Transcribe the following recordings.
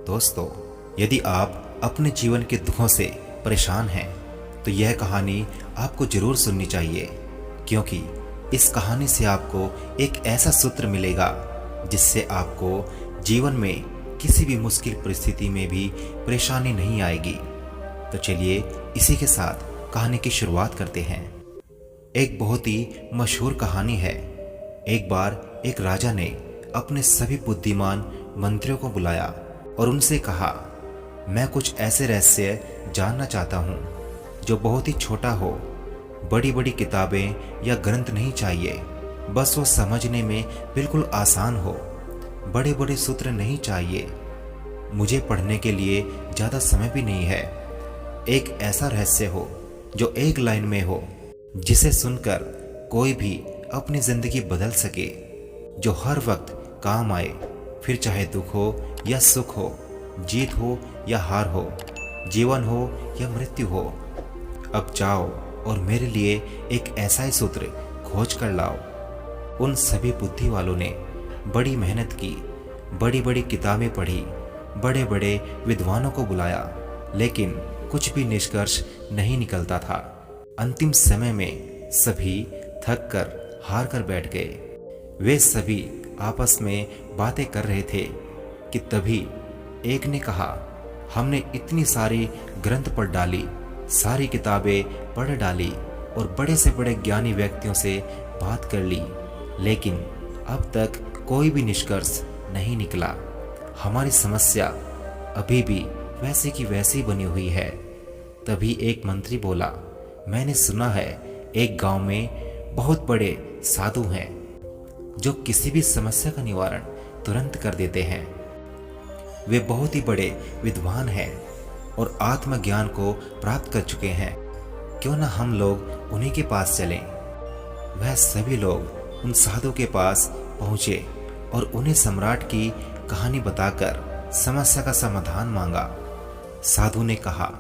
दोस्तों, यदि आप अपने जीवन के दुखों से परेशान हैं तो यह कहानी आपको जरूर सुननी चाहिए, क्योंकि इस कहानी से आपको एक ऐसा सूत्र मिलेगा जिससे आपको जीवन में किसी भी मुश्किल परिस्थिति में भी परेशानी नहीं आएगी। तो चलिए इसी के साथ कहानी की शुरुआत करते हैं। एक बहुत ही मशहूर कहानी है। एक बार एक राजा ने अपने सभी बुद्धिमान मंत्रियों को बुलाया और उनसे कहा, मैं कुछ ऐसे रहस्य जानना चाहता हूँ जो बहुत ही छोटा हो। बड़ी बड़ी किताबें या ग्रंथ नहीं चाहिए, बस वो समझने में बिल्कुल आसान हो। बड़े बड़े सूत्र नहीं चाहिए, मुझे पढ़ने के लिए ज़्यादा समय भी नहीं है। एक ऐसा रहस्य हो जो एक लाइन में हो, जिसे सुनकर कोई भी अपनी जिंदगी बदल सके, जो हर वक्त काम आए, फिर चाहे दुख हो या सुख हो, जीत हो या हार हो, जीवन हो या मृत्यु हो। अब जाओ और मेरे लिए एक ऐसा ही सूत्र खोज कर लाओ। उन सभी बुद्धि वालों ने बड़ी मेहनत की, बड़ी बड़ी किताबें पढ़ी, बड़े बड़े विद्वानों को बुलाया, लेकिन कुछ भी निष्कर्ष नहीं निकलता था। अंतिम समय में सभी थक कर हार कर बैठ गए। वे सभी आपस में बातें कर रहे थे कि तभी एक ने कहा, हमने इतनी सारी ग्रंथ पढ़ डाली, सारी किताबें पढ़ डाली और बड़े से बड़े ज्ञानी व्यक्तियों से बात कर ली, लेकिन अब तक कोई भी निष्कर्ष नहीं निकला। हमारी समस्या अभी भी वैसे की वैसी बनी हुई है। तभी एक मंत्री बोला, मैंने सुना है एक गांव में बहुत बड़े साधु हैं जो किसी भी समस्या का निवारण तुरंत कर देते हैं। वे बहुत ही बड़े विद्वान हैं और आत्मज्ञान को प्राप्त कर चुके हैं। क्यों ना हम लोग उन्हीं के पास चलें। वह सभी लोग उन साधु के पास पहुंचे और उन्हें सम्राट की कहानी बताकर समस्या का समाधान मांगा। साधु ने कहा,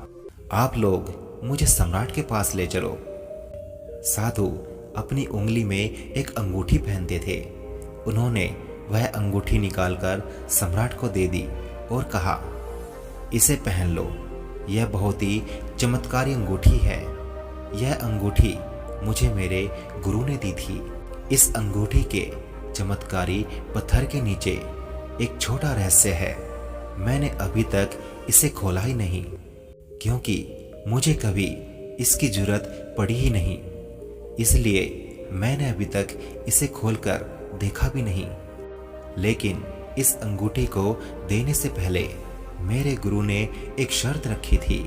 आप लोग मुझे सम्राट के पास ले चलो। साधु अपनी उंगली में एक अंगूठी पहनते थे। उन्होंने वह अंगूठी निकालकर सम्राट को दे दी और कहा, इसे पहन लो, यह बहुत ही चमत्कारी अंगूठी है। यह अंगूठी मुझे मेरे गुरु ने दी थी। इस अंगूठी के चमत्कारी पत्थर के नीचे एक छोटा रहस्य है। मैंने अभी तक इसे खोला ही नहीं, क्योंकि मुझे कभी इसकी जरूरत पड़ी ही नहीं, इसलिए मैंने अभी तक इसे खोलकर देखा भी नहीं। लेकिन इस अंगूठी को देने से पहले मेरे गुरु ने एक शर्त रखी थी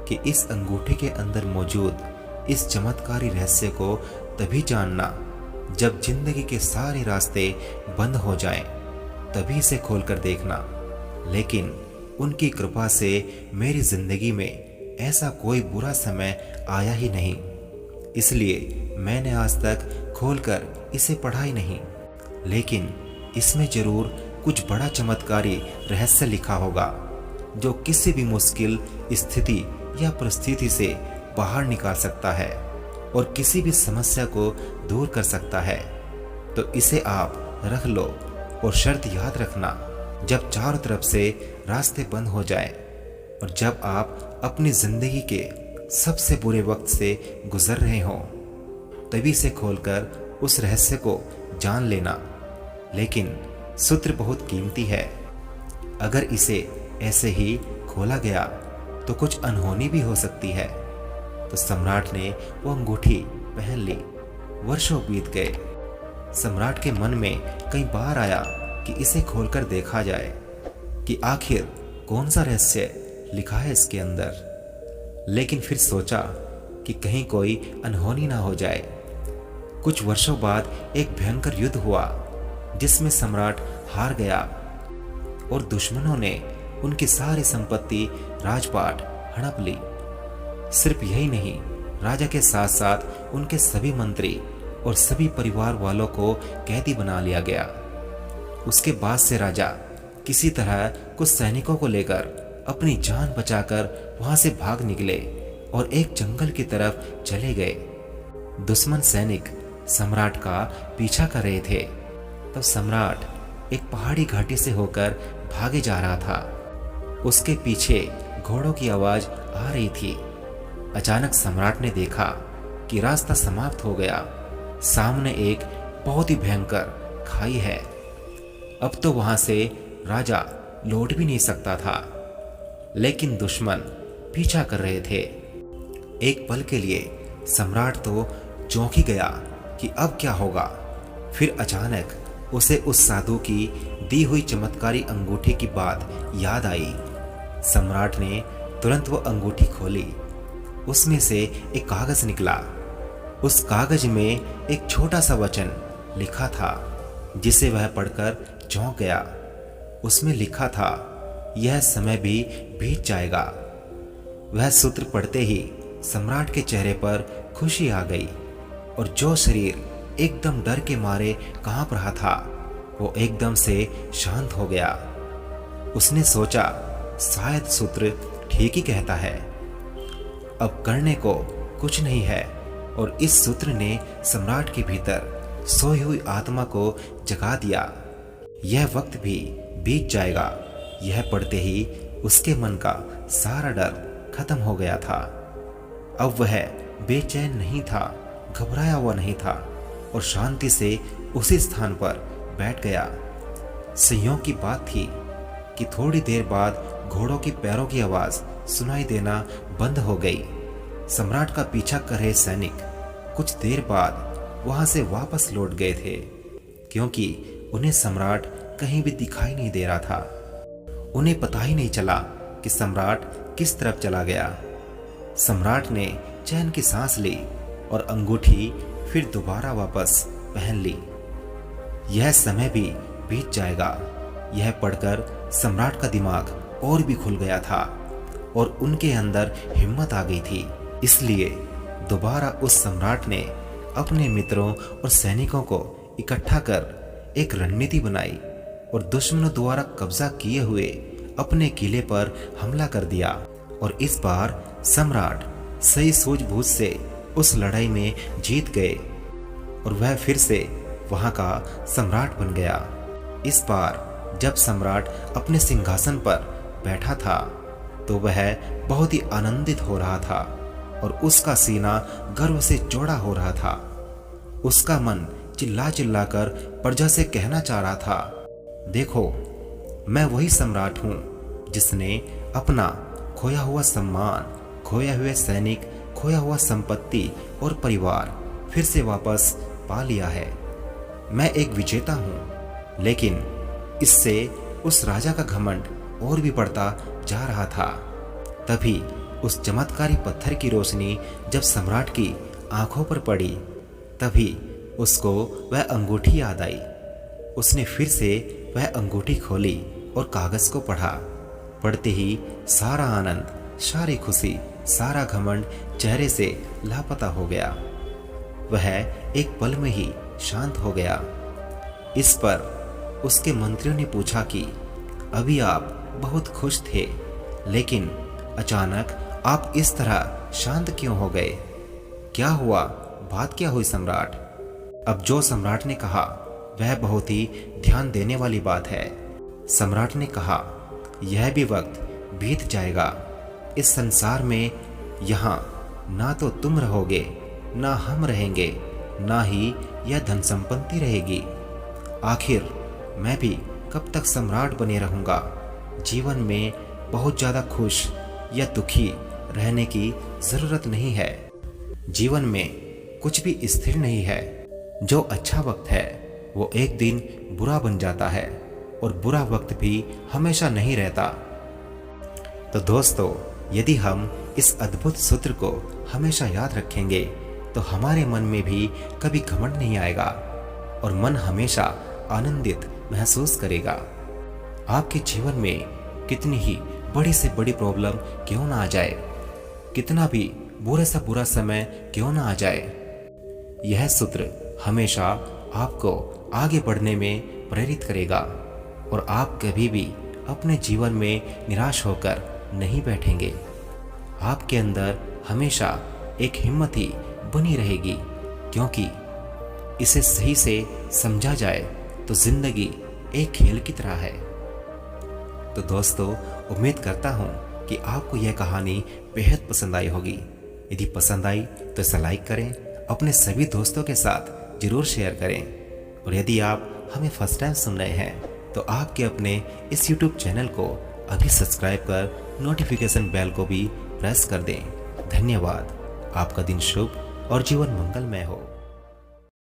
कि इस अंगूठी के अंदर मौजूद इस चमत्कारी रहस्य को तभी जानना जब जिंदगी के सारे रास्ते बंद हो जाएं, तभी इसे खोलकर देखना। लेकिन उनकी कृपा से मेरी जिंदगी में ऐसा कोई बुरा समय आया ही नहीं, इसलिए मैंने आज तक खोलकर इसे पढ़ा ही नहीं। लेकिन इसमें जरूर कुछ बड़ा चमत्कारी रहस्य लिखा होगा जो किसी भी मुश्किल स्थिति या परिस्थिति से बाहर निकाल सकता है और किसी भी समस्या को दूर कर सकता है। तो इसे आप रख लो और शर्त याद रखना, जब चारों तरफ से रास्ते बंद हो जाए और जब आप अपनी जिंदगी के सबसे बुरे वक्त से गुजर रहे हों, तभी से खोलकर उस रहस्य को जान लेना। लेकिन सूत्र बहुत कीमती है। अगर इसे ऐसे ही खोला गया तो कुछ अनहोनी भी हो सकती है। तो सम्राट ने वो अंगूठी पहन ली। वर्षों बीत गए। सम्राट के मन में कई बार आया कि इसे खोलकर देखा जाए कि आखिर कौन सा रहस्य लिखा है इसके अंदर। लेकिन फिर सोचा कि कहीं कोई अनहोनी ना हो जाए। कुछ वर्षों बाद एक भयंकर युद्ध हुआ जिसमें सम्राट हार गया और दुश्मनों ने उनकी सारी संपत्ति, राजपाट हड़प ली। सिर्फ यही नहीं, राजा के साथ साथ उनके सभी मंत्री और सभी परिवार वालों को कैदी बना लिया गया। उसके बाद से राजा किसी तरह कुछ सैनिकों को लेकर अपनी जान बचाकर वहां से भाग निकले और एक जंगल की तरफ चले गए। दुश्मन सैनिक सम्राट का पीछा कर रहे थे। तब सम्राट एक पहाड़ी घाटी से होकर भागे जा रहा था। उसके पीछे घोड़ों की आवाज आ रही थी। अचानक सम्राट ने देखा कि रास्ता समाप्त हो गया। सामने एक बहुत ही भयंकर खाई है। अब तो वहां से राजा लौट भी नहीं सकता था, लेकिन दुश्मन पीछा कर रहे थे। एक पल के लिए सम्राट तो चौंक ही गया कि अब क्या होगा। फिर अचानक उसे उस साधु की दी हुई चमत्कारी अंगूठी की बात याद आई। सम्राट ने तुरंत वो अंगूठी खोली। उसमें से एक कागज निकला। उस कागज में एक छोटा सा वचन लिखा था, जिसे वह पढ़कर चौंक गया। उसमें लिखा था, यह समय भी बीत जाएगा। वह सूत्र पढ़ते ही सम्राट के चेहरे पर खुशी आ गई, और जो शरीर एकदम डर के मारे कांप रहा था, वो एकदम से शांत हो गया। उसने सोचा, शायद सूत्र ठीक ही कहता है। अब करने को कुछ नहीं है, और इस सूत्र ने सम्राट के भीतर सोई हुई आत्मा को जगा दिया। यह वक्त भी बीत जाएगा। यह पढ़ते ही उसके मन का सारा डर खत्म हो गया था। अब वह बेचैन नहीं था, घबराया हुआ नहीं था, और शांति से उसी स्थान पर बैठ गया। संयोग की बात थी कि थोड़ी देर बाद घोड़ों की पैरों की आवाज सुनाई देना बंद हो गई। सम्राट का पीछा कर रहे सैनिक कुछ देर बाद वहां से वापस लौट गए थे, क्योंकि उन्हें सम्राट कहीं भी दिखाई नहीं दे रहा था। उन्हें पता ही नहीं चला कि सम्राट किस तरफ चला गया। सम्राट ने चैन की सांस ली और अंगूठी फिर दोबारा वापस पहन ली। यह समय भी बीत जाएगा। यह पढ़कर सम्राट का दिमाग और भी खुल गया था, और उनके अंदर हिम्मत आ गई थी। इसलिए दोबारा उस सम्राट ने अपने मित्रों और सैनिकों को इकट्ठा कर एक रणनीति बनाई और दुश्मनों द्वारा कब्जा किए हुए अपने किले पर हमला कर दिया। और इस बार सम्राट सही सूझबूझ से उस लड़ाई में जीत गए, और वह फिर से वहां का सम्राट बन गया। इस बार जब सम्राट अपने सिंहासन पर बैठा था, तो वह बहुत ही आनंदित हो रहा था, और उसका सीना गर्व से चौड़ा हो रहा था। उसका मन चिल्ला चिल्ला कर प्रजा से कहना चाह रहा था, देखो, मैं वही सम्राट हूं जिसने अपना खोया हुआ सम्मान, खोए हुए सैनिक, खोया हुआ संपत्ति और परिवार फिर से वापस पा लिया है। मैं एक विजेता हूं। लेकिन इससे उस राजा का घमंड और भी बढ़ता जा रहा था। तभी उस चमत्कारी पत्थर की रोशनी जब सम्राट की आंखों पर पड़ी, तभी उसको वह अंगूठी याद आई। उसने फिर से वह अंगूठी खोली और कागज को पढ़ा। पढ़ते ही सारा आनंद, सारी खुशी, सारा घमंड चेहरे से लापता हो गया। वह एक पल में ही शांत हो गया। इस पर उसके मंत्रियों ने पूछा कि अभी आप बहुत खुश थे, लेकिन अचानक आप इस तरह शांत क्यों हो गए? क्या हुआ? बात क्या हुई सम्राट? अब जो सम्राट ने कहा वह बहुत ही ध्यान देने वाली बात है। सम्राट ने कहा, यह भी वक्त बीत जाएगा। इस संसार में यहाँ ना तो तुम रहोगे, ना हम रहेंगे, ना ही यह धन संपत्ति रहेगी। आखिर मैं भी कब तक सम्राट बने रहूंगा? जीवन में बहुत ज्यादा खुश या दुखी रहने की जरूरत नहीं है। जीवन में कुछ भी स्थिर नहीं है। जो अच्छा वक्त है वो एक दिन बुरा बन जाता है, और बुरा वक्त भी हमेशा नहीं रहता। तो दोस्तों, यदि हम इस अद्भुत सूत्र को हमेशा याद रखेंगे तो हमारे मन में भी कभी घमंड नहीं आएगा, और मन हमेशा आनंदित महसूस करेगा। आपके जीवन में कितनी ही बड़ी से बड़ी प्रॉब्लम क्यों ना आ जाए, कितना भी बुरे से बुरा समय क्यों ना आ जाए, यह सूत्र हमेशा आपको आगे बढ़ने में प्रेरित करेगा, और आप कभी भी अपने जीवन में निराश होकर नहीं बैठेंगे। आपके अंदर हमेशा एक हिम्मत ही बनी रहेगी, क्योंकि इसे सही से समझा जाए तो जिंदगी एक खेल की तरह है। तो दोस्तों, उम्मीद करता हूँ कि आपको यह कहानी बेहद पसंद आई होगी। यदि पसंद आई तो इसे लाइक करें, अपने सभी दोस्तों के साथ जरूर शेयर करें। और यदि आप हमें फर्स्ट टाइम सुन रहे हैं तो आपके अपने इस YouTube चैनल को अभी सब्सक्राइब कर नोटिफिकेशन बेल को भी प्रेस कर दें। धन्यवाद। आपका दिन शुभ और जीवन मंगलमय हो।